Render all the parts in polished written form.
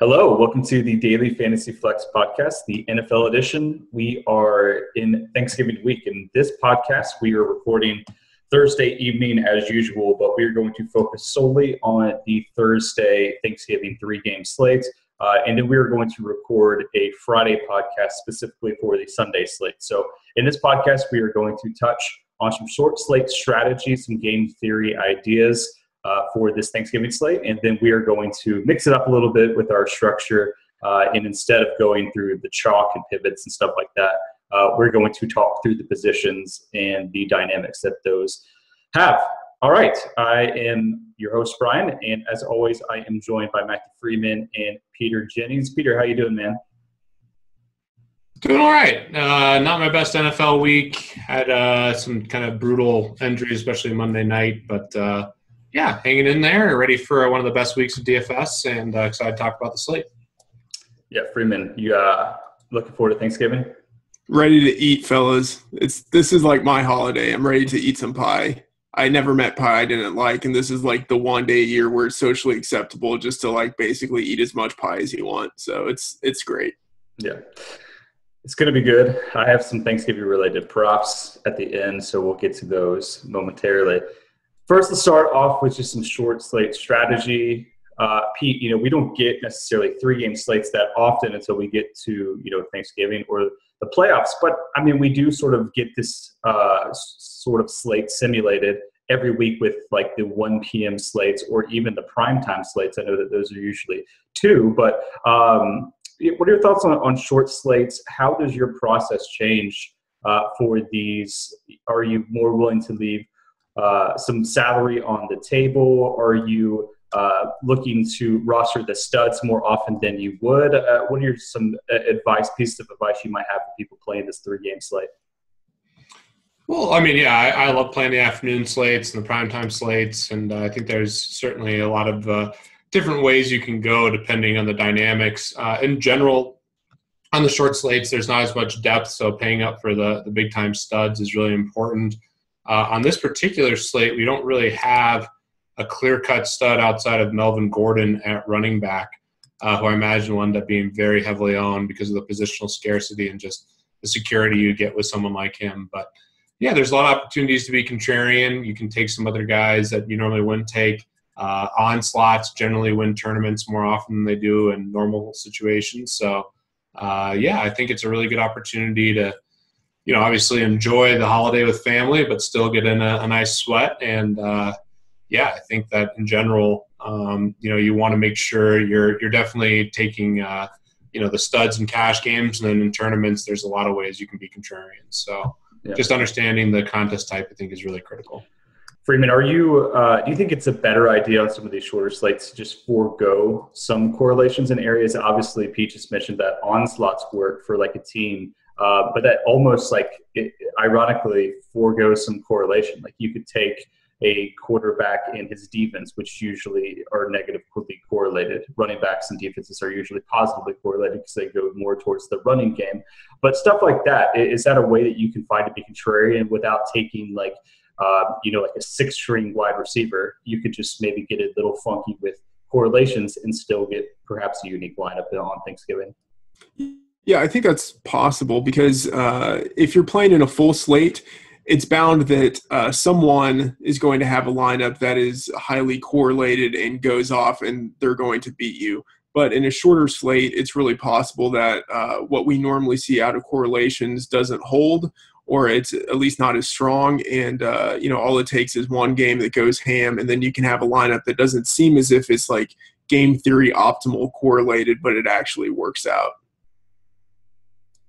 Hello, welcome to the Daily Fantasy Flex podcast, the NFL edition. We are in Thanksgiving week. In this podcast, we are recording Thursday evening as usual, but we are going to focus solely on the Thursday Thanksgiving three-game slate. And then we are going to record a Friday podcast specifically for the Sunday slate. So in this podcast, we are going to touch on some short slate strategies, some game theory ideas for this Thanksgiving slate. And then we are going to mix it up a little bit with our structure. And instead of going through the chalk and pivots and stuff like that, we're going to talk through the positions and the dynamics that those have. All right. I am your host, Bryan. And as always, I am joined by Matthew Freedman and Peter Jennings. Peter, how you doing, man? Doing all right. Not my best NFL week. Had some kind of brutal injuries, especially Monday night. But, yeah, hanging in there, ready for one of the best weeks of DFS, and excited to talk about the slate. Yeah, Freeman, you looking forward to Thanksgiving? Ready to eat, fellas. This is like my holiday. I'm ready to eat some pie. I never met pie I didn't like, and this is like the one day a year where it's socially acceptable just to like basically eat as much pie as you want. So it's great. Yeah. It's going to be good. I have some Thanksgiving-related props at the end, so we'll get to those momentarily. First, let's start off with just some short slate strategy. Pete, we don't get necessarily three-game slates that often until we get to, Thanksgiving or the playoffs. But, we do sort of get this sort of slate simulated every week with, like, the 1 p.m. slates or even the primetime slates. I know that those are usually two. But what are your thoughts on short slates? How does your process change for these? Are you more willing to leave some salary on the table? Are you looking to roster the studs more often than you would? What are some pieces of advice you might have for people playing this three-game slate? Well, I love playing the afternoon slates and the primetime slates, and I think there's certainly a lot of different ways you can go depending on the dynamics. In general, on the short slates, there's not as much depth, so paying up for the big-time studs is really important. On this particular slate, we don't really have a clear-cut stud outside of Melvin Gordon at running back, who I imagine will end up being very heavily owned because of the positional scarcity and just the security you get with someone like him. But, yeah, there's a lot of opportunities to be contrarian. You can take some other guys that you normally wouldn't take. Onslaughts generally win tournaments more often than they do in normal situations. So, I think it's a really good opportunity to obviously enjoy the holiday with family, but still get in a nice sweat. And, I think that in general, you want to make sure you're definitely taking, the studs and cash games. And then in tournaments, there's a lot of ways you can be contrarian. So just understanding the contest type, I think, is really critical. Freeman, do you think it's a better idea on some of these shorter slates to just forego some correlations in areas? Obviously, Pete just mentioned that onslaughts work for like a team. But that almost ironically foregoes some correlation. Like you could take a quarterback and his defense, which usually are negatively correlated. Running backs and defenses are usually positively correlated because they go more towards the running game. But stuff like that, is that a way that you can find to be contrarian without taking like a 6-string wide receiver? You could just maybe get a little funky with correlations and still get perhaps a unique lineup on Thanksgiving. Yeah, I think that's possible because if you're playing in a full slate, it's bound that someone is going to have a lineup that is highly correlated and goes off and they're going to beat you. But in a shorter slate, it's really possible that what we normally see out of correlations doesn't hold, or it's at least not as strong. And, all it takes is one game that goes ham, and then you can have a lineup that doesn't seem as if it's like game theory optimal correlated, but it actually works out.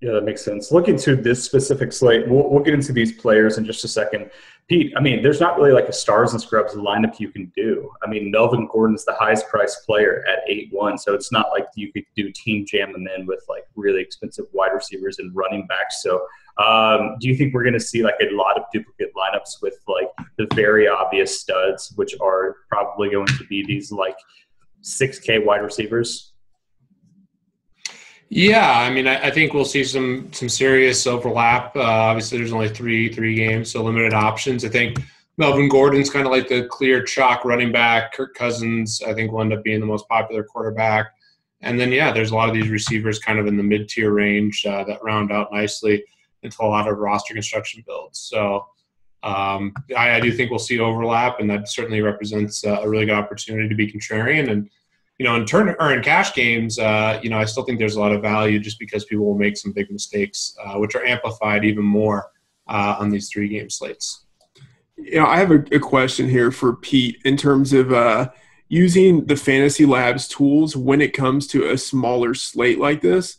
Yeah, that makes sense. Looking to this specific slate, we'll get into these players in just a second. Pete, there's not really like a stars and scrubs lineup you can do. Melvin Gordon's the highest priced player at 8-1, so it's not like you could do team jam them in with like really expensive wide receivers and running backs. So do you think we're going to see like a lot of duplicate lineups with like the very obvious studs, which are probably going to be these like 6K wide receivers? Yeah, I think we'll see some serious overlap. Obviously, there's only three games, so limited options. I think Melvin Gordon's kind of like the clear chalk running back. Kirk Cousins, I think, will end up being the most popular quarterback. And then, there's a lot of these receivers kind of in the mid-tier range that round out nicely into a lot of roster construction builds. So I do think we'll see overlap, and that certainly represents a really good opportunity to be contrarian. And, in cash games, I still think there's a lot of value just because people will make some big mistakes, which are amplified even more on these 3-game slates. I have a question here for Pete in terms of using the FantasyLabs tools when it comes to a smaller slate like this.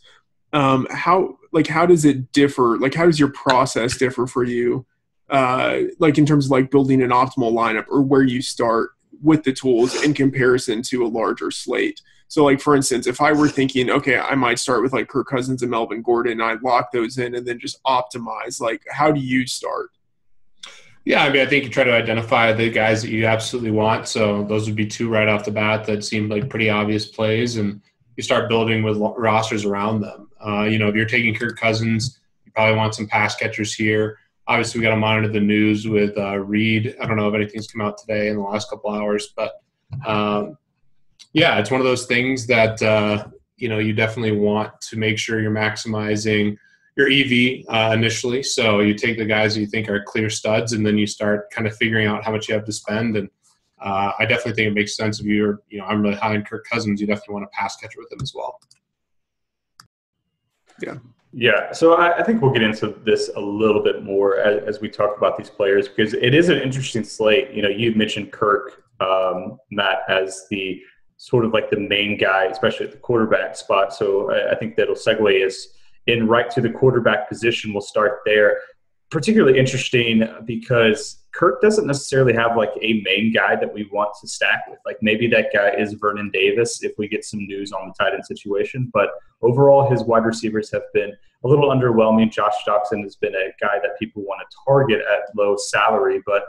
How does it differ? Like, how does your process differ for you? In terms of building an optimal lineup, or where you start with the tools in comparison to a larger slate. So for instance, if I were thinking, okay, I might start with Kirk Cousins and Melvin Gordon, and I lock those in and then just optimize, how do you start? Yeah, I think you try to identify the guys that you absolutely want. So those would be 2 right off the bat that seem like pretty obvious plays, and you start building with rosters around them. If you're taking Kirk Cousins, you probably want some pass catchers here. Obviously, we got to monitor the news with Reed. I don't know if anything's come out today in the last couple hours, but it's one of those things that you definitely want to make sure you're maximizing your EV initially. So you take the guys that you think are clear studs, and then you start kind of figuring out how much you have to spend. And I definitely think it makes sense if you're, I'm really high on Kirk Cousins, you definitely want a pass catcher with him as well. Yeah. Yeah, so I think we'll get into this a little bit more as we talk about these players, because it is an interesting slate. You mentioned Kirk, Matt, as the sort of the main guy, especially at the quarterback spot. So I think that'll segue us in right to the quarterback position. We'll start there. Particularly interesting because Kirk doesn't necessarily have a main guy that we want to stack with. Maybe that guy is Vernon Davis if we get some news on the tight end situation. But overall, his wide receivers have been a little underwhelming. Josh Doctson has been a guy that people want to target at low salary. But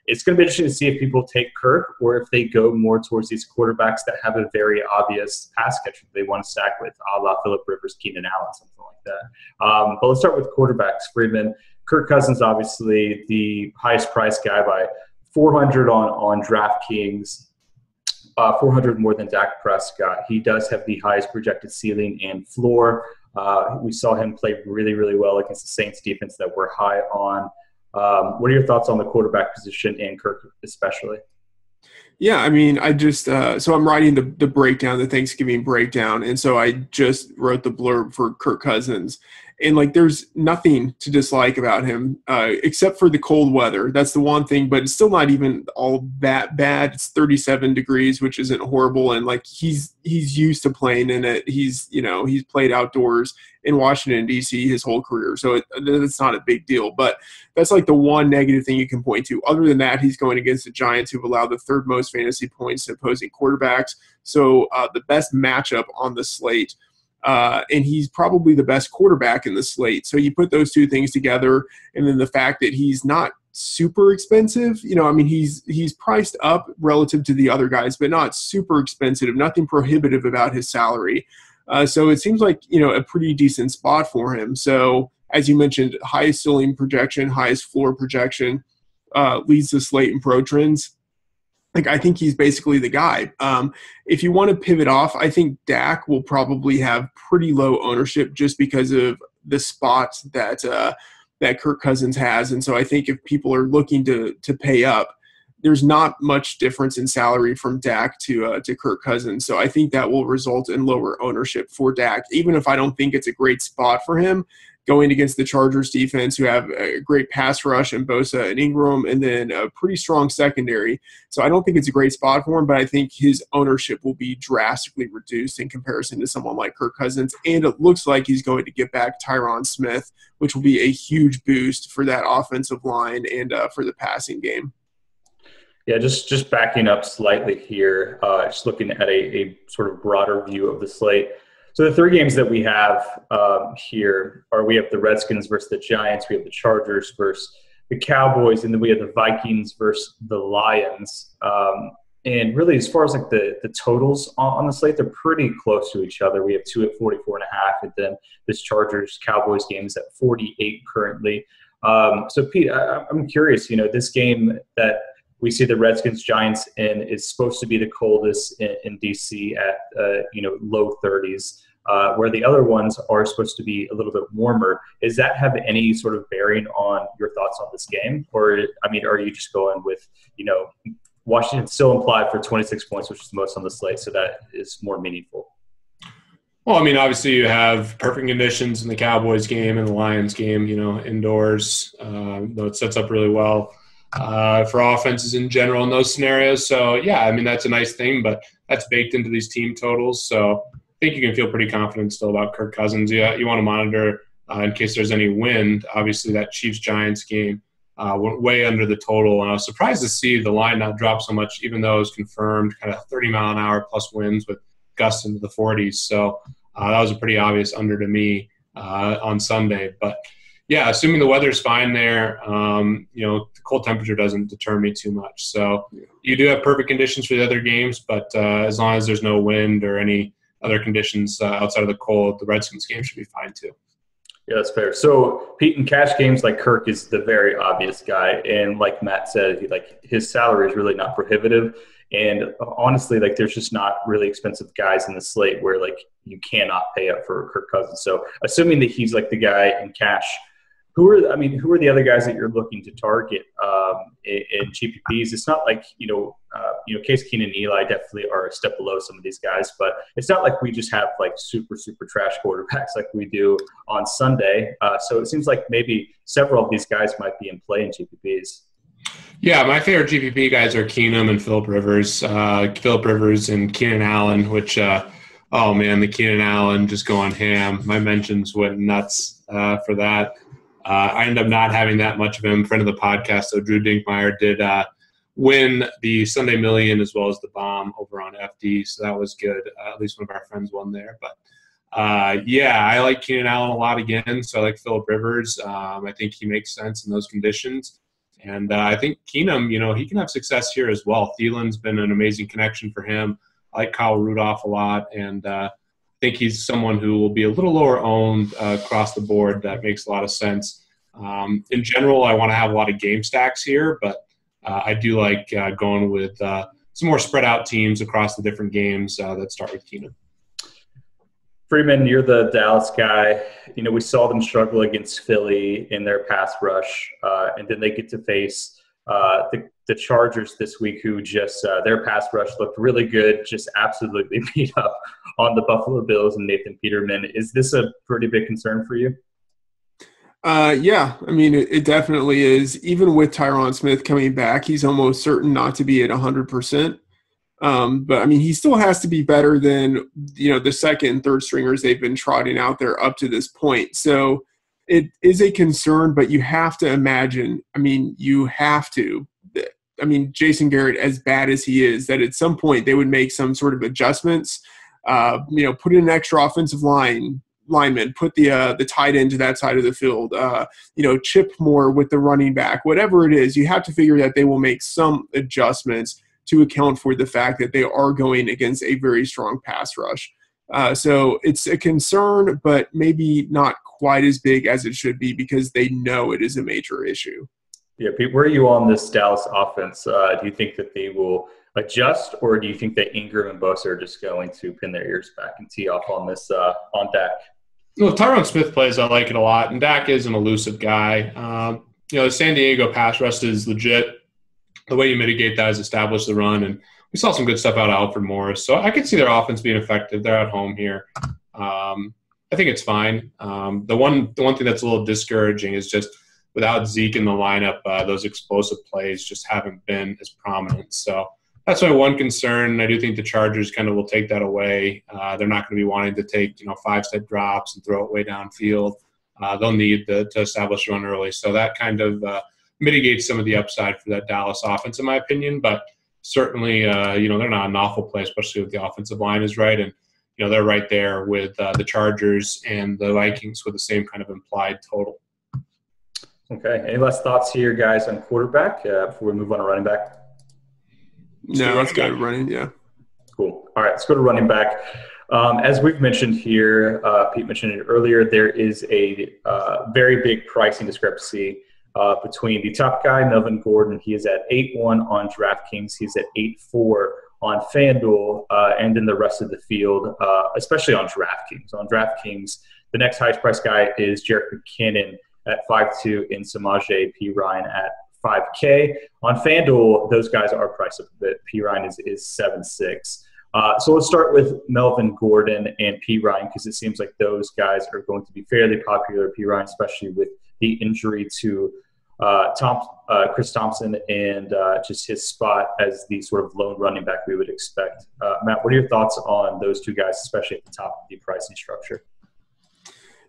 it's going to be interesting to see if people take Kirk or if they go more towards these quarterbacks that have a very obvious pass catcher they want to stack with, a la Phillip Rivers, Keenan Allen, something like that. But let's start with quarterbacks. Freedman. Kirk Cousins, obviously the highest priced guy by 400 on DraftKings, 400 more than Dak Prescott. He does have the highest projected ceiling and floor. We saw him play really, really well against the Saints defense that we're high on. What are your thoughts on the quarterback position and Kirk especially? Yeah, I just so I'm writing the breakdown, the Thanksgiving breakdown, and so I just wrote the blurb for Kirk Cousins. And there's nothing to dislike about him except for the cold weather. That's the one thing, but it's still not even all that bad. It's 37 degrees, which isn't horrible. And he's used to playing in it. He's played outdoors in Washington, D.C. his whole career. So it's not a big deal. But that's the one negative thing you can point to. Other than that, he's going against the Giants, who've allowed the 3rd most fantasy points to opposing quarterbacks. So the best matchup on the slate. And he's probably the best quarterback in the slate. So you put those two things together, and then the fact that he's not super expensive. He's priced up relative to the other guys, but not super expensive, nothing prohibitive about his salary. So it seems like, a pretty decent spot for him. So as you mentioned, highest ceiling projection, highest floor projection, leads the slate in pro trends. I think he's basically the guy. If you want to pivot off, I think Dak will probably have pretty low ownership just because of the spots that Kirk Cousins has. And so I think if people are looking to pay up, there's not much difference in salary from Dak to Kirk Cousins. So I think that will result in lower ownership for Dak, even if I don't think it's a great spot for him. Going against the Chargers defense, who have a great pass rush in Bosa and Ingram, and then a pretty strong secondary. So I don't think it's a great spot for him, but I think his ownership will be drastically reduced in comparison to someone like Kirk Cousins. And it looks like he's going to get back Tyron Smith, which will be a huge boost for that offensive line and for the passing game. Yeah, just backing up slightly here, just looking at a sort of broader view of the slate. So the 3 games that we have here are we have the Redskins versus the Giants, we have the Chargers versus the Cowboys, and then we have the Vikings versus the Lions. And really, as far as the totals on the slate, they're pretty close to each other. We have 2 at 44.5, and then this Chargers-Cowboys game is at 48 currently. So Pete, I'm curious, this game that we see the Redskins-Giants, and it's supposed to be the coldest in DC at low 30s. Where the other ones are supposed to be a little bit warmer. Does that have any sort of bearing on your thoughts on this game? Or, are you just going with, Washington still implied for 26 points, which is the most on the slate, so that is more meaningful? Well, obviously you have perfect conditions in the Cowboys game and the Lions game, indoors, though it sets up really well for offenses in general in those scenarios. So, yeah, that's a nice thing, but that's baked into these team totals. So I think you can feel pretty confident still about Kirk Cousins. Yeah, you want to monitor in case there's any wind. Obviously, that Chiefs-Giants game went way under the total, and I was surprised to see the line not drop so much, even though it was confirmed kind of 30-mile-an-hour plus winds with gusts into the 40s. So that was a pretty obvious under to me on Sunday. But, yeah, assuming the weather's fine there, the cold temperature doesn't deter me too much. So you do have perfect conditions for the other games, but as long as there's no wind or any other conditions outside of the cold, the Redskins game should be fine too. Yeah, that's fair. So, Pete, in cash games, Kirk is the very obvious guy. And like Matt said, his salary is really not prohibitive. And honestly, there's just not really expensive guys in the slate where, you cannot pay up for Kirk Cousins. So, assuming that he's, the guy in cash, who are the other guys that you're looking to target in GPPs? It's not Case Keenum and Eli definitely are a step below some of these guys, but it's not like we just have super, super trash quarterbacks like we do on Sunday. So it seems like maybe several of these guys might be in play in GPPs. Yeah, my favorite GPP guys are Keenum and Phillip Rivers. Phillip Rivers and Keenan Allen, which the Keenan Allen just going ham. My mentions went nuts for that. I ended up not having that much of him. Friend of the podcast, so Drew Dinkmeyer did win the Sunday Million as well as the Bomb over on FD, so that was good. At least one of our friends won there. But, I like Keenan Allen a lot again, so I like Phillip Rivers. I think he makes sense in those conditions. And I think Keenum, he can have success here as well. Thielen's been an amazing connection for him. I like Kyle Rudolph a lot, and I think he's someone who will be a little lower owned across the board. That makes a lot of sense. In general, I want to have a lot of game stacks here, but I do like going with some more spread out teams across the different games that start with Keenum. Freedman, you're the Dallas guy. We saw them struggle against Philly in their pass rush, and then they get to face the Chargers this week, who just their pass rush looked really good, just absolutely beat up on the Buffalo Bills and Nathan Peterman. Is this a pretty big concern for you? Yeah, it definitely is. Even with Tyron Smith coming back, he's almost certain not to be at 100%. But he still has to be better than, the second and third stringers they've been trotting out there up to this point. So it is a concern, but you have to imagine, Jason Garrett, as bad as he is, that at some point they would make some sort of adjustments, put in an extra offensive lineman, put the tight end to that side of the field, chip more with the running back, whatever it is. You have to figure that they will make some adjustments to account for the fact that they are going against a very strong pass rush. So it's a concern, but maybe not quite as big as it should be because they know it is a major issue. Yeah, Pete, where are you on this Dallas offense? Do you think that they will adjust, or do you think that Ingram and Bosa are just going to pin their ears back and tee off on this on Dak? Well, Tyron Smith plays, I like it a lot, and Dak is an elusive guy. The San Diego pass rush is legit. The way you mitigate that is establish the run, and we saw some good stuff out of Alfred Morris. So I could see their offense being effective. They're at home here. I think it's fine. The one thing that's a little discouraging is just without Zeke in the lineup, those explosive plays just haven't been as prominent. So that's my one concern. I do think the Chargers kind of will take that away. They're not going to be wanting to take 5-step drops and throw it way downfield. They'll need to establish run early. So that kind of mitigates some of the upside for that Dallas offense, in my opinion. But certainly, they're not an awful play, especially if the offensive line is right. And, they're right there with the Chargers and the Vikings with the same kind of implied total. Okay. Any last thoughts here, guys, on quarterback before we move on to running back? No, let's go to running, yeah. Cool. All right, let's go to running back. As we've mentioned here, Pete mentioned it earlier, there is a very big pricing discrepancy between the top guy, Melvin Gordon. He is at 8-1 on DraftKings. He's at 8-4 on FanDuel, and then the rest of the field, especially on DraftKings. On DraftKings, the next highest price guy is Jerick McKinnon at 5-2 and Samaje Perine at 5K. On FanDuel, those guys are priced up a bit. Perine is 7-6. So let's start with Melvin Gordon and Perine because it seems like those guys are going to be fairly popular. Perine, especially with the injury to Chris Thompson and just his spot as the sort of lone running back we would expect. Matt, what are your thoughts on those two guys, especially at the top of the pricing structure?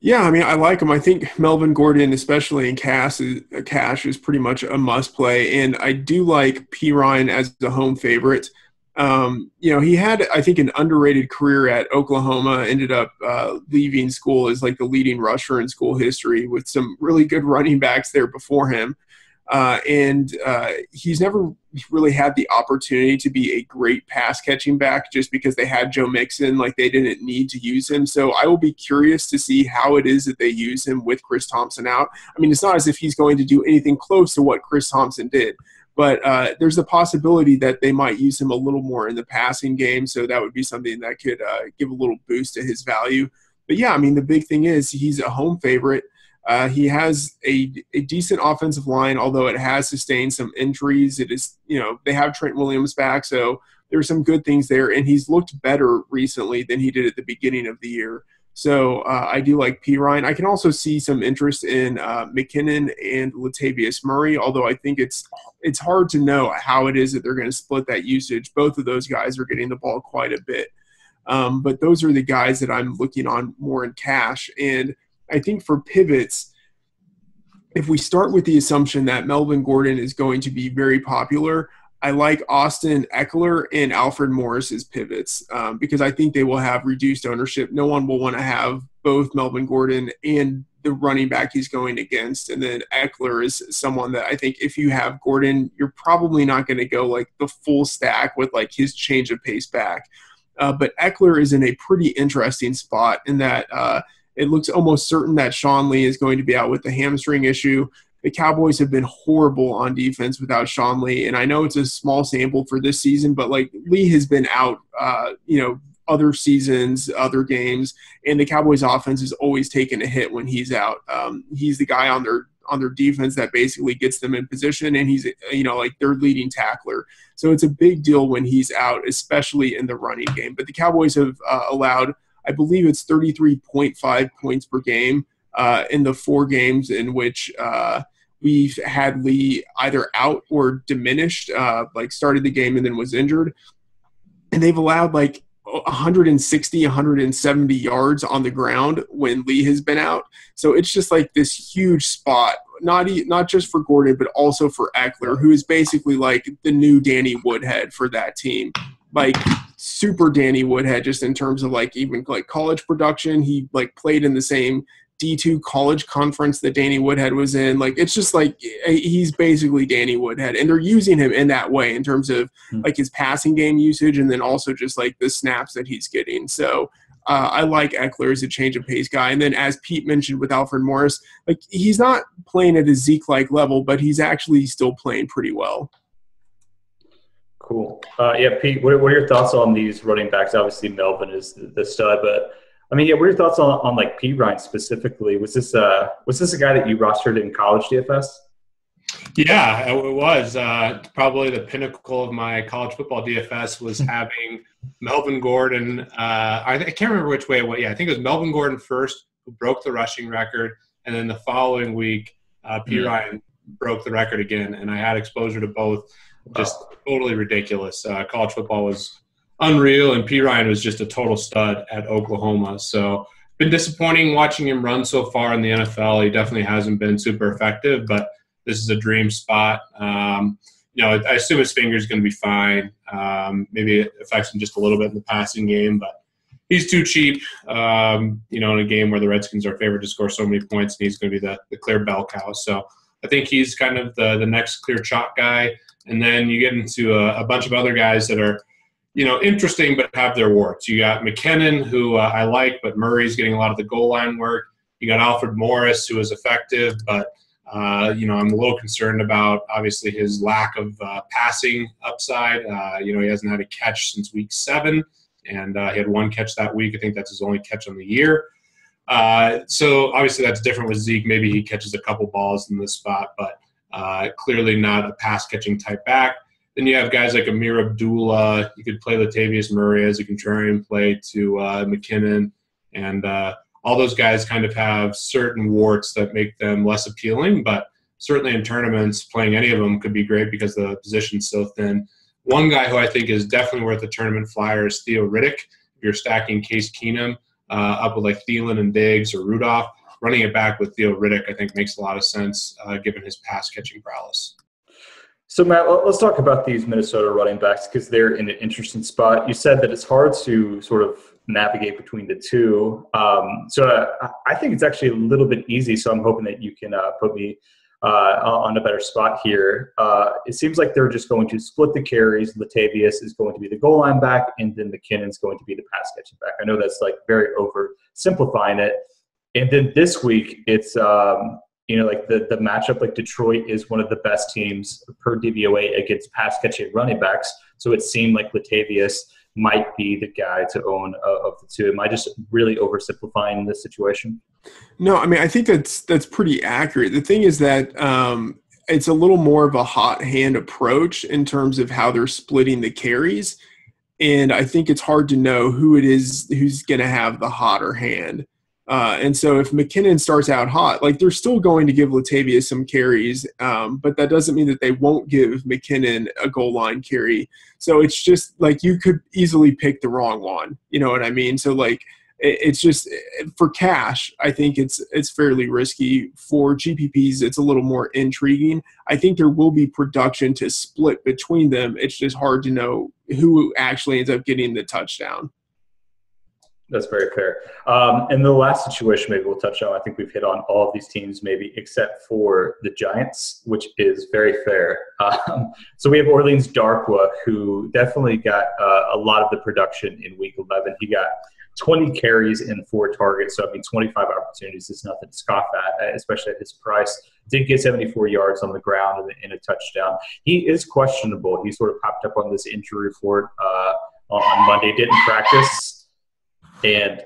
Yeah, I mean, I like him. I think Melvin Gordon, especially in cash, is pretty much a must play. And I do like Perine as the home favorite. He had, I think, an underrated career at Oklahoma, ended up leaving school as like the leading rusher in school history with some really good running backs there before him. He's never really had the opportunity to be a great pass catching back just because they had Joe Mixon, like they didn't need to use him. So I will be curious to see how it is that they use him with Chris Thompson out. I mean, it's not as if he's going to do anything close to what Chris Thompson did. But there's a possibility that they might use him a little more in the passing game, so that would be something that could give a little boost to his value. But, yeah, I mean, the big thing is he's a home favorite. He has a decent offensive line, although it has sustained some injuries. It is, they have Trent Williams back, so there's some good things there. And he's looked better recently than he did at the beginning of the year. So I do like Perine. I can also see some interest in McKinnon and Latavius Murray, although I think it's hard to know how it is that they're going to split that usage. Both of those guys are getting the ball quite a bit. But those are the guys that I'm looking on more in cash. And I think for pivots, if we start with the assumption that Melvin Gordon is going to be very popular, I like Austin Eckler and Alfred Morris as pivots because I think they will have reduced ownership. No one will want to have both Melvin Gordon and the running back he's going against. And then Eckler is someone that I think if you have Gordon, you're probably not going to go like the full stack with like his change of pace back. But Eckler is in a pretty interesting spot in that it looks almost certain that Sean Lee is going to be out with the hamstring issue. The Cowboys have been horrible on defense without Sean Lee, and I know it's a small sample for this season, but like Lee has been out, other seasons, other games, and the Cowboys' offense has always taken a hit when he's out. He's the guy on their defense that basically gets them in position, and he's like their leading tackler. So it's a big deal when he's out, especially in the running game. But the Cowboys have allowed, I believe it's 33.5 points per game in the 4 games in which we've had Lee either out or diminished, like started the game and then was injured. And they've allowed like 160, 170 yards on the ground when Lee has been out. So it's just like this huge spot, not just for Gordon, but also for Eckler, who is basically like the new Danny Woodhead for that team. Like super Danny Woodhead, just in terms of like even like college production. He like played in the same D2 college conference that Danny Woodhead was in. Like, it's just like he's basically Danny Woodhead, and they're using him in that way in terms of like his passing game usage and then also just like the snaps that he's getting. So I like Eckler as a change of pace guy. And then as Pete mentioned with Alfred Morris, like he's not playing at a Zeke-like level, but he's actually still playing pretty well. Cool. Pete, what are your thoughts on these running backs? Obviously Melvin is the stud, but I mean, what are your thoughts on like Perine specifically? Was this a guy that you rostered in college DFS? Yeah, it was. Probably the pinnacle of my college football DFS was having Melvin Gordon. I can't remember which way it went. Yeah, I think it was Melvin Gordon first, who broke the rushing record, and then the following week, Perine broke the record again, and I had exposure to both. Just totally ridiculous. College football was unreal, and Perine was just a total stud at Oklahoma. So been disappointing watching him run so far in the NFL. He definitely hasn't been super effective, but this is a dream spot. I assume his finger's going to be fine. Maybe it affects him just a little bit in the passing game, but he's too cheap, in a game where the Redskins are favored to score so many points, and he's going to be the clear bell cow. So I think he's kind of the next clear chalk guy. And then you get into a bunch of other guys that are, interesting but have their warts. You got McKinnon, who I like, but Murray's getting a lot of the goal line work. You got Alfred Morris, who is effective, but I'm a little concerned about, obviously, his lack of passing upside. He hasn't had a catch since week 7, and he had 1 catch that week. I think that's his only catch on the year. So obviously that's different with Zeke. Maybe he catches a couple balls in this spot, but clearly not a pass-catching type back. Then you have guys like Amir Abdullah. You could play Latavius Murray as a contrarian play to McKinnon. And all those guys kind of have certain warts that make them less appealing, but certainly in tournaments, playing any of them could be great because the position's so thin. One guy who I think is definitely worth a tournament flyer is Theo Riddick. If you're stacking Case Keenum up with like Thielen and Diggs or Rudolph, running it back with Theo Riddick I think makes a lot of sense given his pass-catching prowess. So, Matt, let's talk about these Minnesota running backs because they're in an interesting spot. You said that it's hard to sort of navigate between the two. So I think it's actually a little bit easy, so I'm hoping that you can put me on a better spot here. It seems like they're just going to split the carries. Latavius is going to be the goal line back, and then McKinnon's going to be the pass-catching back. I know that's like very oversimplifying it. And then this week, it's like the matchup, like Detroit is one of the best teams per DVOA against pass-catching running backs. So it seemed like Latavius might be the guy to own of the two. Am I just really oversimplifying this situation? No, I mean, I think that's pretty accurate. The thing is that it's a little more of a hot hand approach in terms of how they're splitting the carries. And I think it's hard to know who it is who's going to have the hotter hand. And so if McKinnon starts out hot, like they're still going to give Latavius some carries, but that doesn't mean that they won't give McKinnon a goal line carry. So it's just like you could easily pick the wrong one. You know what I mean? So like it's just for cash, I think it's fairly risky. For GPPs, it's a little more intriguing. I think there will be production to split between them. It's just hard to know who actually ends up getting the touchdown. That's very fair. And the last situation maybe we'll touch on, I think we've hit on all of these teams maybe except for the Giants, which is very fair. So we have Orleans Darkwa, who definitely got a lot of the production in Week 11. He got 20 carries and 4 targets. So, 25 opportunities is nothing to scoff at, especially at his price. Did get 74 yards on the ground and a touchdown. He is questionable. He sort of popped up on this injury report on Monday, didn't practice. And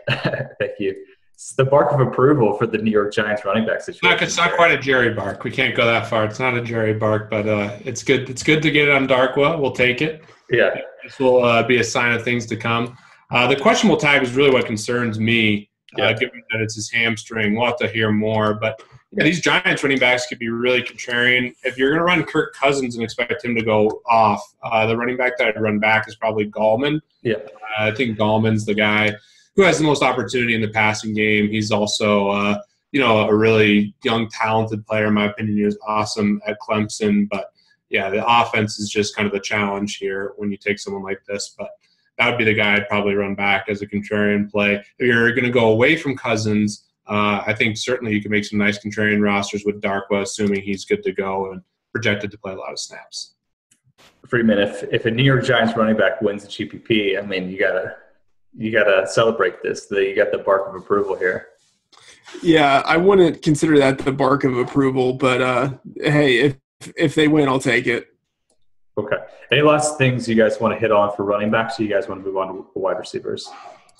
thank you. It's the bark of approval for the New York Giants running back situation. It's not quite a Jerry bark. We can't go that far. It's not a Jerry bark, but it's good. It's good to get it on Darkwa. We'll take it. Yeah. This will be a sign of things to come. The questionable tag is really what concerns me, given that it's his hamstring. We'll have to hear more. But these Giants running backs could be really contrarian. If you're going to run Kirk Cousins and expect him to go off, the running back that I'd run back is probably Gallman. Yeah. I think Gallman's the guy who has the most opportunity in the passing game. He's also, a really young, talented player. In my opinion, he was awesome at Clemson. But, the offense is just kind of the challenge here when you take someone like this. But that would be the guy I'd probably run back as a contrarian play. If you're going to go away from Cousins, I think certainly you can make some nice contrarian rosters with Darkwa, assuming he's good to go and projected to play a lot of snaps. Freedman, if a New York Giants running back wins the GPP, you gotta celebrate this. You got the bark of approval here. Yeah, I wouldn't consider that the bark of approval, but hey, if they win, I'll take it. Okay. Any last things you guys want to hit on for running backs, or you guys want to move on to wide receivers?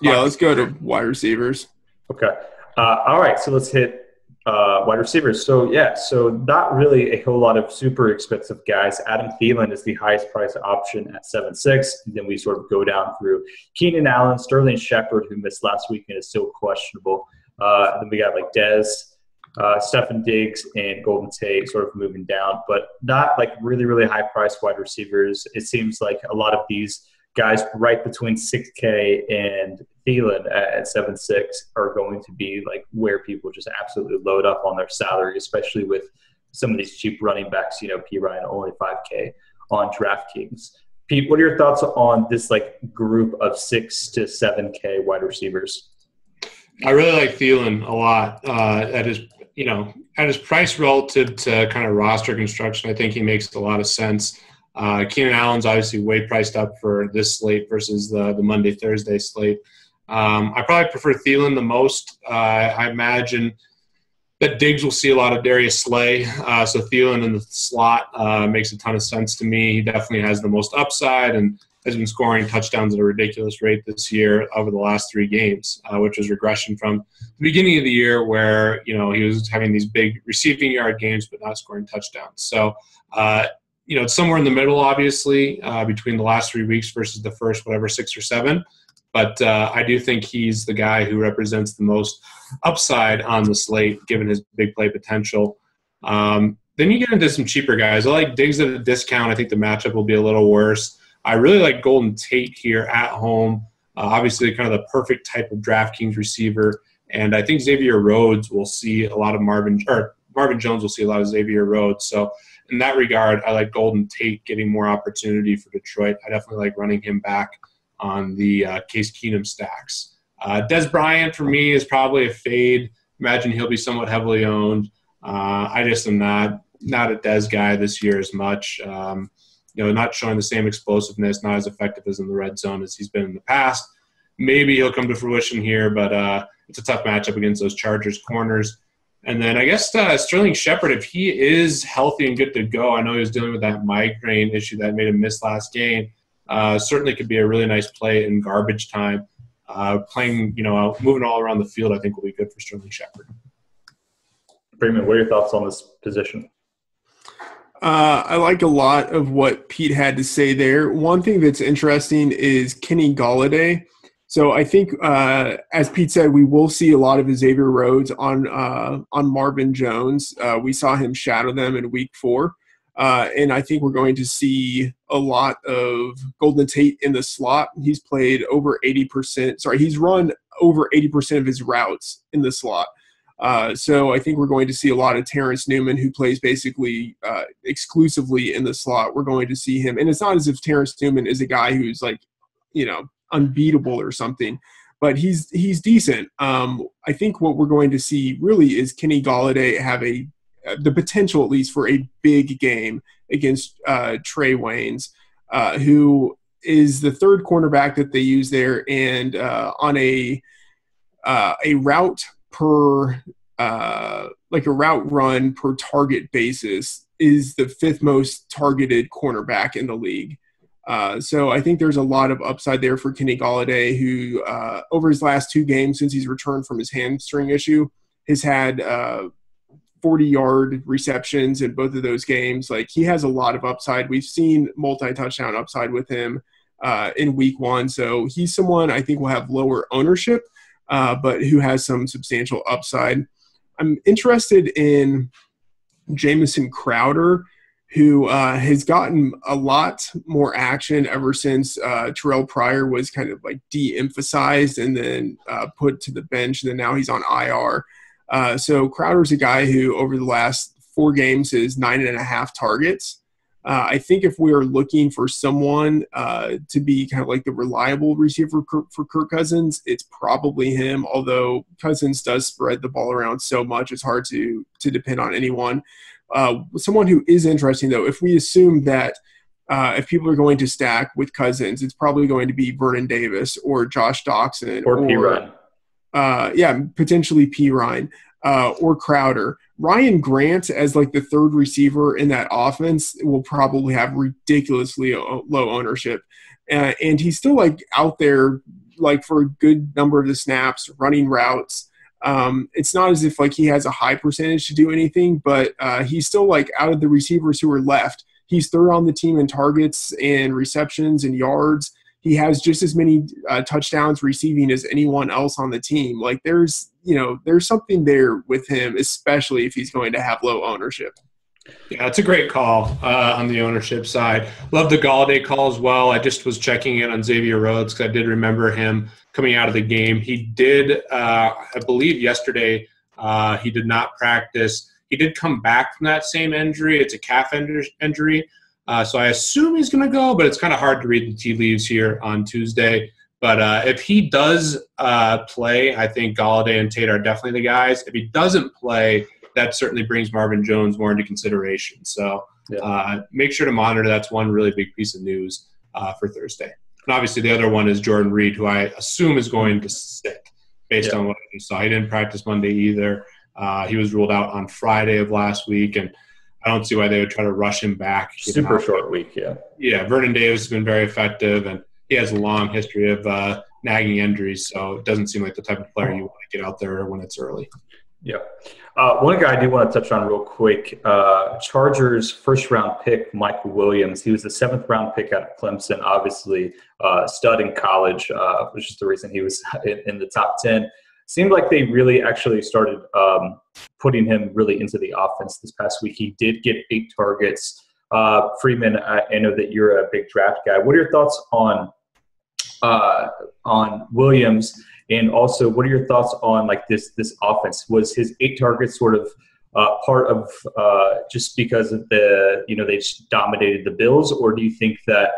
Yeah, let's go to wide receivers. Okay. All right, so let's hit wide receivers. So not really a whole lot of super expensive guys. Adam Thielen is the highest price option at 7.6. Then we sort of go down through Keenan Allen, Sterling Shepard, who missed last week and is still questionable. Then we got like Dez, Stephen Diggs, and Golden Tate sort of moving down, but not like really, really high priced wide receivers. It seems like a lot of these guys right between 6K and Thielen at 7.6 are going to be like where people just absolutely load up on their salary, especially with some of these cheap running backs, P. Ryan only 5K on DraftKings. Pete, what are your thoughts on this like group of 6 to 7K wide receivers? I really like Thielen a lot at his price relative to kind of roster construction. I think he makes a lot of sense. Keenan Allen's obviously way priced up for this slate versus the Monday, Thursday slate. I probably prefer Thielen the most. I imagine that Diggs will see a lot of Darius Slay. So Thielen in the slot makes a ton of sense to me. He definitely has the most upside and has been scoring touchdowns at a ridiculous rate this year over the last 3 games, which was regression from the beginning of the year where, he was having these big receiving yard games but not scoring touchdowns. So, it's somewhere in the middle, obviously, between the last 3 weeks versus the first, 6 or 7. But I do think he's the guy who represents the most upside on the slate, given his big play potential. Then you get into some cheaper guys. I like Diggs at a discount. I think the matchup will be a little worse. I really like Golden Tate here at home. Obviously, kind of the perfect type of DraftKings receiver. And I think Xavier Rhodes will see a lot of Marvin Jones will see a lot of Xavier Rhodes. So in that regard, I like Golden Tate getting more opportunity for Detroit. I definitely like running him back on the Case Keenum stacks. Des Bryant, for me, is probably a fade. Imagine he'll be somewhat heavily owned. I just am not a Des guy this year as much. Not showing the same explosiveness, not as effective as in the red zone as he's been in the past. Maybe he'll come to fruition here, but it's a tough matchup against those Chargers corners. And then I guess Sterling Shepard, if he is healthy and good to go, I know he was dealing with that migraine issue that made him miss last game. Certainly could be a really nice play in garbage time. Playing, moving all around the field, I think will be good for Sterling Shepard. Freeman, what are your thoughts on this position? I like a lot of what Pete had to say there. One thing that's interesting is Kenny Golladay. So I think, as Pete said, we will see a lot of Xavier Rhodes on Marvin Jones. We saw him shadow them in Week 4. And I think we're going to see a lot of Golden Tate in the slot. He's played over 80%. Sorry, he's run over 80% of his routes in the slot. So I think we're going to see a lot of Terrence Newman, who plays basically exclusively in the slot. We're going to see him. And it's not as if Terrence Newman is a guy who's unbeatable or something, but he's decent. I think what we're going to see really is Kenny Golladay have the potential, at least, for a big game against Trey Waynes, who is the third cornerback that they use there, and on a route per a route run per target basis is the 5th most targeted cornerback in the league. So I think there's a lot of upside there for Kenny Golladay, who over his last 2 games since he's returned from his hamstring issue has had 40-yard receptions in both of those games. He has a lot of upside. We've seen multi-touchdown upside with him in Week 1. So he's someone I think will have lower ownership, but who has some substantial upside. I'm interested in Jamison Crowder, who has gotten a lot more action ever since Terrell Pryor was kind of de-emphasized and then put to the bench, and then now he's on IR. So Crowder's a guy who over the last 4 games has 9.5 targets. I think if we are looking for someone to be kind of the reliable receiver for Kirk Cousins, it's probably him, although Cousins does spread the ball around so much, it's hard to depend on anyone. Someone who is interesting, though, if we assume that if people are going to stack with Cousins, it's probably going to be Vernon Davis or Josh Doxson. Or P. Ryan. Potentially P. Ryan or Crowder. Ryan Grant as the 3rd receiver in that offense will probably have ridiculously low ownership. And he's still out there for a good number of the snaps, running routes. It's not as if he has a high percentage to do anything, but he's still out of the receivers who are left, he's 3rd on the team in targets and receptions and yards. He has just as many touchdowns receiving as anyone else on the team. There's something there with him, especially if he's going to have low ownership. Yeah, it's a great call on the ownership side. Love the Golladay call as well. I just was checking in on Xavier Rhodes because I did remember him coming out of the game. He did, I believe yesterday, he did not practice. He did come back from that same injury. It's a calf injury. So I assume he's going to go, but it's kind of hard to read the tea leaves here on Tuesday. But if he does play, I think Golladay and Tate are definitely the guys. If he doesn't play, that certainly brings Marvin Jones more into consideration. So make sure to monitor. That's one really big piece of news for Thursday. And obviously the other one is Jordan Reed, who I assume is going to sit based on what I saw. He didn't practice Monday either. He was ruled out on Friday of last week, and I don't see why they would try to rush him back. Super short week, yeah. Yeah, Vernon Davis has been very effective, and he has a long history of nagging injuries, so it doesn't seem like the type of player you want to get out there when it's early. Yeah. One guy I do want to touch on real quick, Chargers first-round pick, Michael Williams. He was the 7th-round pick out of Clemson, obviously stud in college, which is the reason he was in the top 10. Seemed like they really actually started putting him really into the offense this past week. He did get 8 targets. Freedman, I know that you're a big draft guy. What are your thoughts on Williams? And also, what are your thoughts on like this offense? Was his 8 targets sort of part of just because of they just dominated the Bills, or do you think that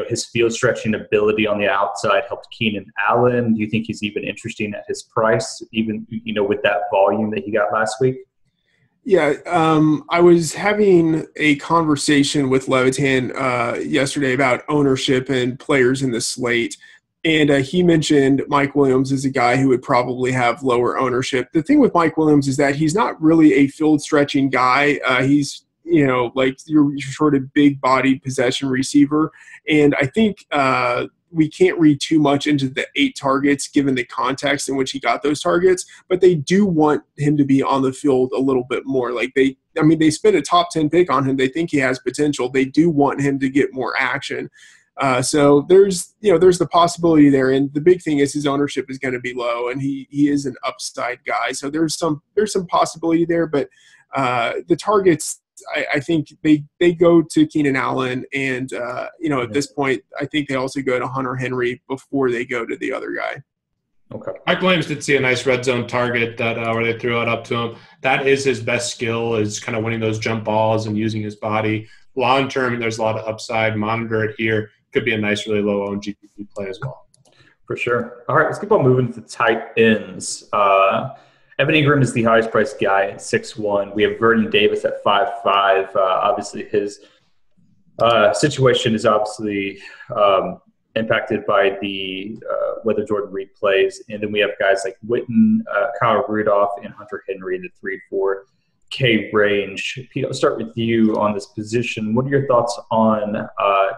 his field stretching ability on the outside helped Keenan Allen? Do you think he's even interesting at his price, even with that volume that he got last week? Yeah, I was having a conversation with Levitan yesterday about ownership and players in the slate. And he mentioned Mike Williams is a guy who would probably have lower ownership. The thing with Mike Williams is that he's not really a field stretching guy. He's, like your sort of big bodied possession receiver. And I think we can't read too much into the 8 targets given the context in which he got those targets, but they do want him to be on the field a little bit more. Like they spent a top 10 pick on him. They think he has potential. They do want him to get more action. So there's the possibility there, and the big thing is his ownership is going to be low, and he is an upside guy. So there's some possibility there, but the targets, I think they go to Keenan Allen, and at this point, I think they also go to Hunter Henry before they go to the other guy. Okay. Mike Williams did see a nice red zone target that where they threw it up to him. That is his best skill, is kind of winning those jump balls and using his body. Long term, there's a lot of upside. Monitor it here. Could be a nice, really low-owned GPP play as well. For sure. All right, let's keep on moving to tight ends. Evan Ingram is the highest priced guy at 6'1". We have Vernon Davis at 5'5". Obviously, his situation is obviously impacted by the whether Jordan Reed plays. And then we have guys like Witten, Kyle Rudolph, and Hunter Henry in the 3-4K range. Pete, I'll start with you on this position. What are your thoughts on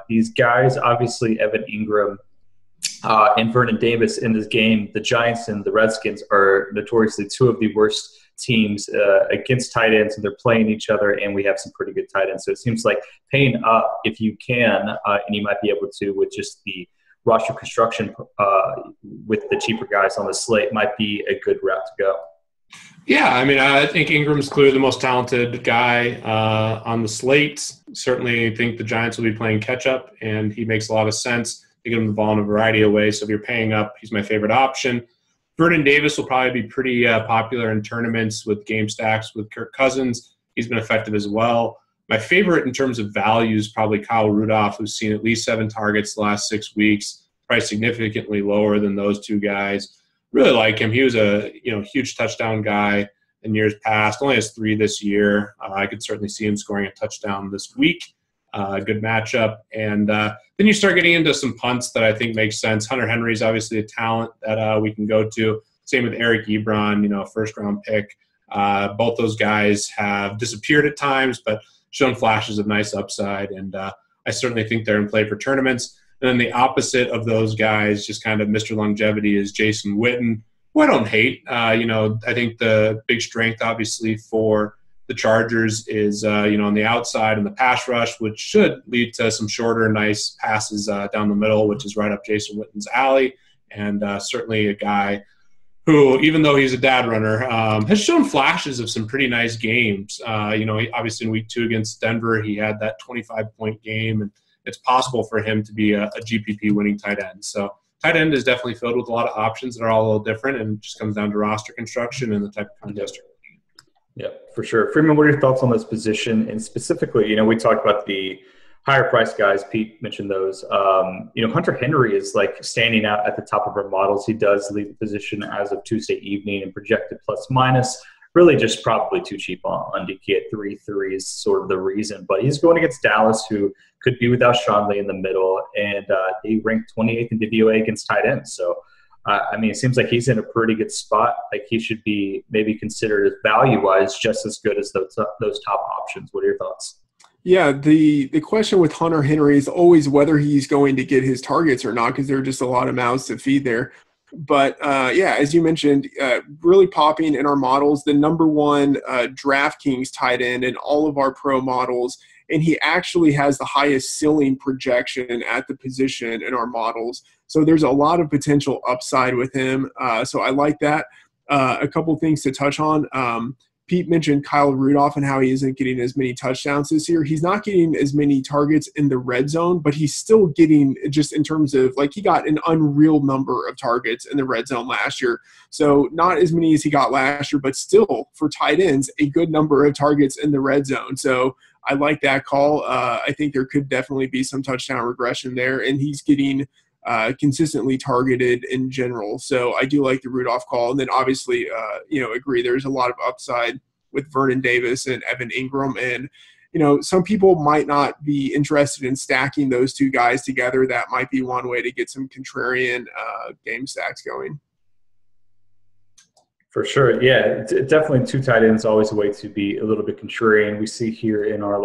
these guys? Obviously, Evan Ingram and Vernon Davis in this game. The Giants and the Redskins are notoriously 2 of the worst teams against tight ends, and they're playing each other, and we have some pretty good tight ends. So it seems like paying up if you can, and you might be able to with just the roster construction with the cheaper guys on the slate might be a good route to go. Yeah, I think Ingram's clearly the most talented guy on the slate. Certainly think the Giants will be playing catch-up, and he makes a lot of sense to give him the ball in a variety of ways. So if you're paying up, he's my favorite option. Vernon Davis will probably be pretty popular in tournaments with game stacks with Kirk Cousins. He's been effective as well. My favorite in terms of value is probably Kyle Rudolph, who's seen at least 7 targets the last 6 weeks, priced significantly lower than those 2 guys. Really like him. He was a huge touchdown guy in years past. Only has 3 this year. I could certainly see him scoring a touchdown this week. Good matchup. And then you start getting into some punts that I think makes sense. Hunter Henry is obviously a talent that we can go to. Same with Eric Ebron, first-round pick. Both those guys have disappeared at times, but shown flashes of nice upside. And I certainly think they're in play for tournaments. And then the opposite of those guys, just kind of Mr. Longevity, is Jason Witten, who I don't hate. I think the big strength, obviously, for the Chargers is, on the outside and the pass rush, which should lead to some shorter, nice passes down the middle, which is right up Jason Witten's alley. And certainly a guy who, even though he's a dad runner, has shown flashes of some pretty nice games. Obviously in week 2 against Denver, he had that 25-point game, and it's possible for him to be a GPP winning tight end. So tight end is definitely filled with a lot of options that are all a little different, and it just comes down to roster construction and the type of contest you're looking at. Yeah, for sure. Freeman, what are your thoughts on this position? And specifically, we talked about the higher price guys. Pete mentioned those. Hunter Henry is like standing out at the top of our models. He does lead the position as of Tuesday evening and projected plus minus. Really just probably too cheap on DK at 3.3 is sort of the reason. But he's going against Dallas, who could be without Sean Lee in the middle, and they ranked 28th in DVOA against tight ends. So I mean, it seems like he's in a pretty good spot. Like he should be maybe considered value-wise just as good as those top options. What are your thoughts? Yeah, the question with Hunter Henry is always whether he's going to get his targets or not, because there are just a lot of mouths to feed there. But, yeah, as you mentioned, really popping in our models, the number one DraftKings tight end in all of our pro models, and he actually has the highest ceiling projection at the position in our models. So there's a lot of potential upside with him. So I like that. A couple things to touch on. Pete mentioned Kyle Rudolph and how he isn't getting as many touchdowns this year. He's not getting as many targets in the red zone, but he's still getting, just in terms of, like, he got an unreal number of targets in the red zone last year. So not as many as he got last year, but still, for tight ends, a good number of targets in the red zone. So I like that call. I think there could definitely be some touchdown regression there, and he's getting consistently targeted in general. So I do like the Rudolph call. And then obviously, agree there's a lot of upside with Vernon Davis and Evan Ingram. And, some people might not be interested in stacking those two guys together. That might be one way to get some contrarian game stacks going. For sure. Yeah, definitely two tight ends, always a way to be a little bit contrarian. We see here in our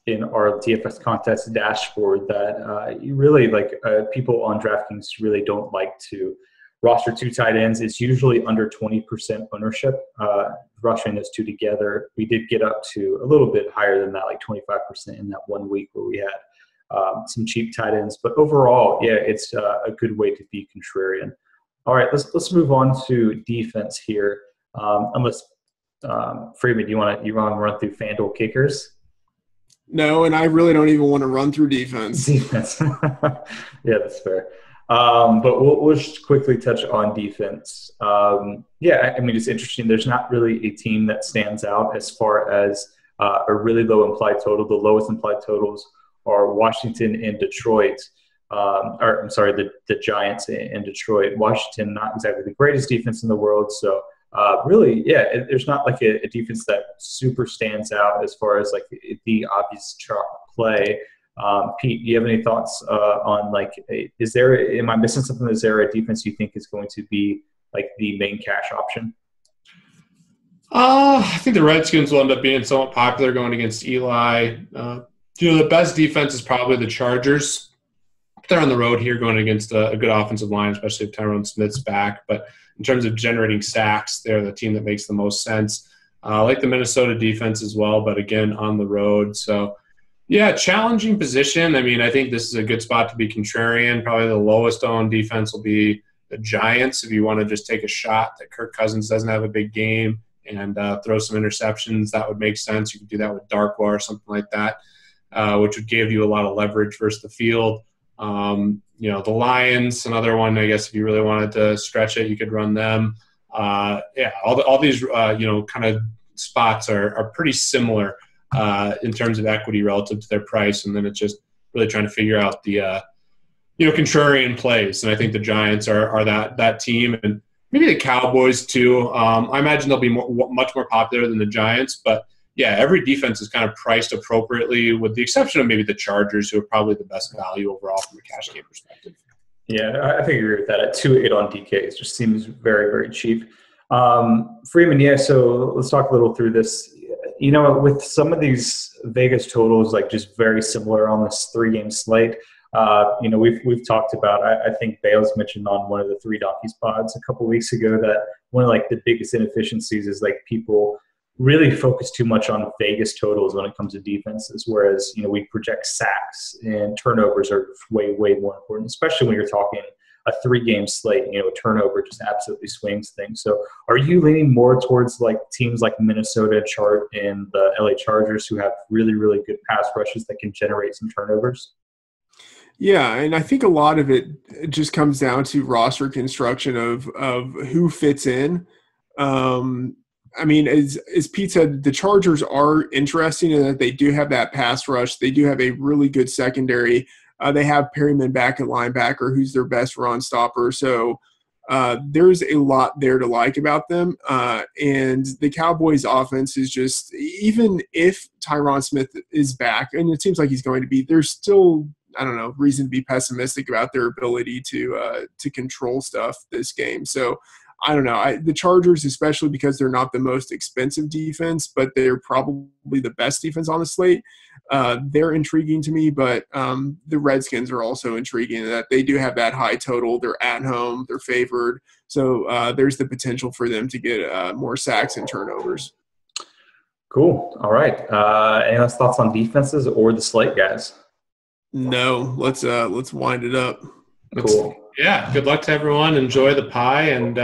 DFS contest dashboard that you really people on DraftKings really don't like to roster two tight ends. It's usually under 20% ownership. Rostering those two together, we did get up to a little bit higher than that, like 25% in that 1 week where we had some cheap tight ends. But overall, yeah, it's a good way to be contrarian. All right, let's move on to defense here. Unless Freedman, you want to run through FanDuel kickers? No, and I really don't even want to run through defense. Yeah, that's fair. But we'll just quickly touch on defense. I mean, it's interesting. There's not really a team that stands out as far as a really low implied total. The lowest implied totals are Washington and Detroit. The Giants in Detroit. Washington, not exactly the greatest defense in the world. So there's not like a defense that super stands out as far as like the obvious chalk play. Pete, do you have any thoughts on am I missing something? Is there a defense you think is going to be like the main cash option? I think the Redskins will end up being somewhat popular going against Eli. The best defense is probably the Chargers. They're on the road here going against a good offensive line, especially if Tyrone Smith's back. But in terms of generating sacks, they're the team that makes the most sense. I like the Minnesota defense as well, but again, on the road. So, yeah, challenging position. I mean, I think this is a good spot to be contrarian. Probably the lowest owned defense will be the Giants if you want to just take a shot that Kirk Cousins doesn't have a big game and throw some interceptions. That would make sense. You could do that with Darkwa or something like that, which would give you a lot of leverage versus the field. The Lions, another one, I guess, if you really wanted to stretch it, you could run them. All these, kind of spots are pretty similar in terms of equity relative to their price. And then it's just really trying to figure out the, contrarian plays. And I think the Giants are that team, and maybe the Cowboys too. I imagine they'll be much more popular than the Giants, but yeah, every defense is kind of priced appropriately, with the exception of maybe the Chargers, who are probably the best value overall from a cash game perspective. Yeah, I think I agree with that. At 2.8 on DK, it just seems very, very cheap. Freeman, yeah, so let's talk a little through this. With some of these Vegas totals, like just very similar on this 3-game slate, we've talked about, I think Bales mentioned on one of the Three Donkeys pods a couple weeks ago that one of the biggest inefficiencies is people really focus too much on Vegas totals when it comes to defenses, whereas, we project sacks and turnovers are way, way more important, especially when you're talking a 3-game slate. A turnover just absolutely swings things. So are you leaning more towards teams like Minnesota and the LA Chargers, who have really, really good pass rushes that can generate some turnovers? Yeah, and I think a lot of it just comes down to roster construction of who fits in. I mean, as Pete said, the Chargers are interesting in that they do have that pass rush. They do have a really good secondary. They have Perryman back at linebacker, who's their best run stopper. So there's a lot there to like about them. And the Cowboys' offense is just, even if Tyron Smith is back, and it seems like he's going to be, there's still I don't know, reason to be pessimistic about their ability to control stuff this game. So I don't know. The Chargers, especially because they're not the most expensive defense, but they're probably the best defense on the slate. They're intriguing to me, but the Redskins are also intriguing in that they do have that high total. They're at home. They're favored. So there's the potential for them to get more sacks and turnovers. Cool. All right. Any last thoughts on defenses or the slate, guys? No. Let's wind it up. Cool. Yeah, good luck to everyone. Enjoy the pie, and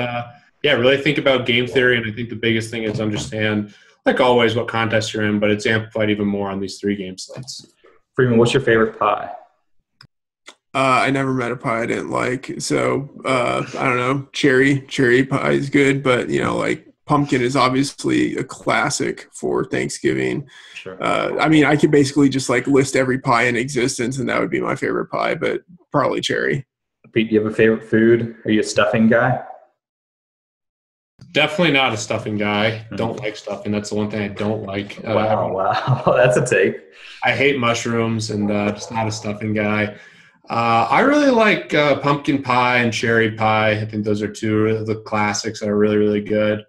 really think about game theory. And I think the biggest thing is understand, like always, what contest you're in, but it's amplified even more on these 3-game slates. Freeman, what's your favorite pie? I never met a pie I didn't like, so I don't know. Cherry pie is good, but like pumpkin is obviously a classic for Thanksgiving. Sure. I mean, I could basically just like list every pie in existence, and that would be my favorite pie, but probably cherry. Pete, do you have a favorite food? Are you a stuffing guy? Definitely not a stuffing guy. Don't like stuffing. That's the one thing I don't like. Wow. That's a take. I hate mushrooms, and just not a stuffing guy. I really like pumpkin pie and cherry pie. I think those are two of the classics that are really, really good.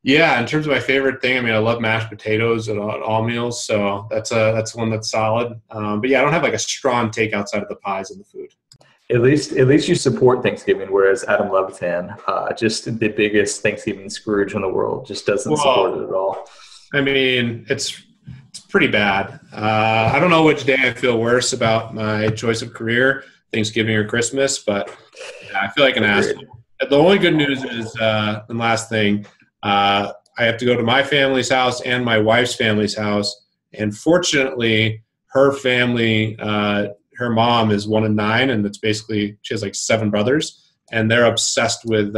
In terms of my favorite thing, I mean, I love mashed potatoes at all meals, so that's one that's solid. I don't have like a strong take outside of the pies and the food. At least you support Thanksgiving, whereas Adam Levitan, just the biggest Thanksgiving Scrooge in the world, just doesn't support it at all. I mean, it's pretty bad. I don't know which day I feel worse about my choice of career, Thanksgiving or Christmas, but I feel like an asshole. The only good news is, and last thing, I have to go to my family's house and my wife's family's house. And fortunately, her family, her mom is 1 of 9, and it's basically, she has like 7 brothers, and they're obsessed with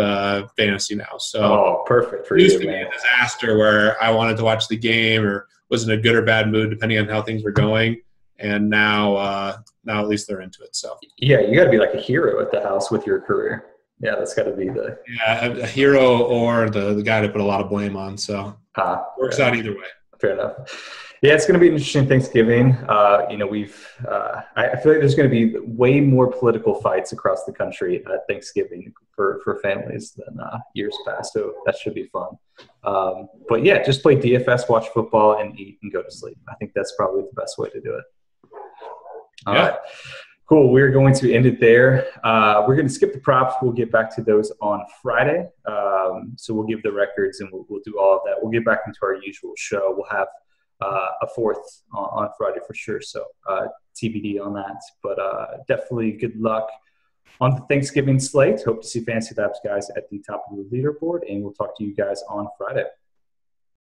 fantasy now. So perfect for it used you, to man. be a disaster where I wanted to watch the game or was in a good or bad mood depending on how things were going. And now at least they're into it. So yeah, you got to be like a hero at the house with your career. Yeah, that's got to be a hero or the guy to put a lot of blame on. So works out either way. Fair enough. Yeah, it's going to be an interesting Thanksgiving. I feel like there's going to be way more political fights across the country at Thanksgiving for families than years past. So that should be fun. But yeah, just play DFS, watch football, and eat and go to sleep. I think that's probably the best way to do it. All right. Cool. We're going to end it there. We're going to skip the props. We'll get back to those on Friday. So we'll give the records and we'll do all of that. We'll get back into our usual show. We'll have a 4th on Friday for sure. So TBD on that. But definitely good luck on the Thanksgiving slate. Hope to see FantasyLabs guys at the top of the leaderboard. And we'll talk to you guys on Friday.